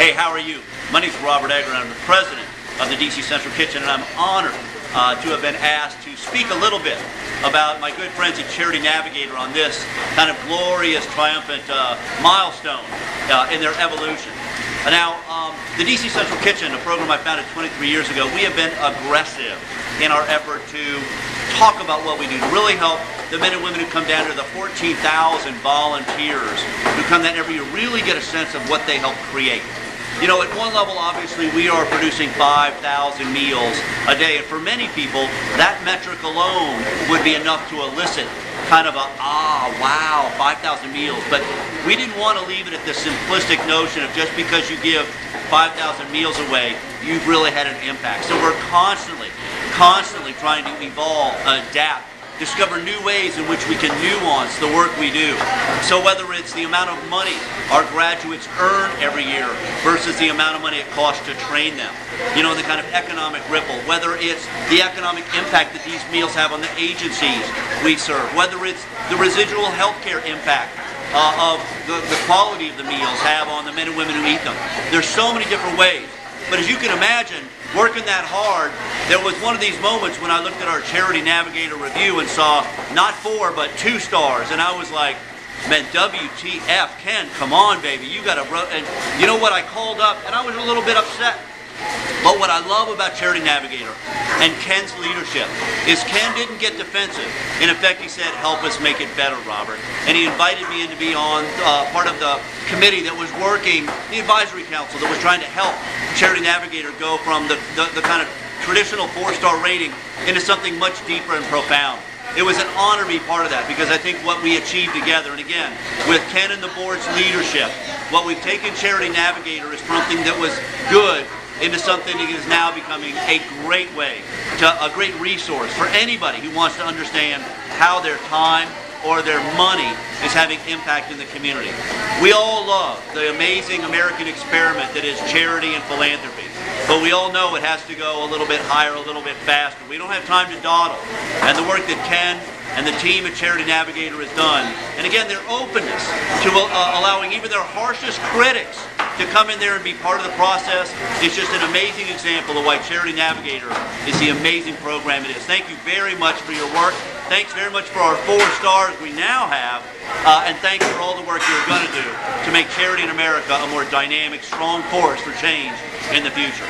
Hey, how are you? My name is Robert Egger, and I'm the president of the DC Central Kitchen, and I'm honored to have been asked to speak a little bit about my good friends at Charity Navigator on this kind of glorious, triumphant milestone in their evolution. Now, the DC Central Kitchen, a program I founded 23 years ago, we have been aggressive in our effort to talk about what we do, to really help the men and women who come down here, the 14,000 volunteers who come down every year, really get a sense of what they help create. You know, at one level, obviously, we are producing 5,000 meals a day, and for many people, that metric alone would be enough to elicit kind of a, wow, 5,000 meals. But we didn't want to leave it at the simplistic notion of just because you give 5,000 meals away, you've really had an impact. So we're constantly trying to evolve, adapt, discover new ways in which we can nuance the work we do. So whether it's the amount of money our graduates earn every year versus the amount of money it costs to train them, you know, the kind of economic ripple, whether it's the economic impact that these meals have on the agencies we serve, whether it's the residual healthcare impact of the quality of the meals have on the men and women who eat them. There's so many different ways. But as you can imagine, working that hard, there was one of these moments when I looked at our Charity Navigator review and saw not 4 but 2 stars, and I was like, man, WTF, Ken, come on, baby, you got to. And you know what? I called up, and I was a little bit upset. But what I love about Charity Navigator and Ken's leadership is Ken didn't get defensive. In effect, he said, help us make it better, Robert. And he invited me in to be on part of the committee that was working, the advisory council that was trying to help Charity Navigator go from the kind of traditional 4-star rating into something much deeper and profound. It was an honor to be part of that, because I think what we achieved together, and again, with Ken and the board's leadership, what we've taken Charity Navigator is something that was good into something that is now becoming a great way, a great resource for anybody who wants to understand how their time or their money is having impact in the community. We all love the amazing American experiment that is charity and philanthropy, but we all know it has to go a little bit higher, a little bit faster. We don't have time to dawdle. And the work that Ken and the team at Charity Navigator has done, and again, their openness to allowing even their harshest critics to come in there and be part of the process is just an amazing example of why Charity Navigator is the amazing program it is. Thank you very much for your work. Thanks very much for our 4 stars we now have, and thanks for all the work you're going to do to make charity in America a more dynamic, strong force for change in the future.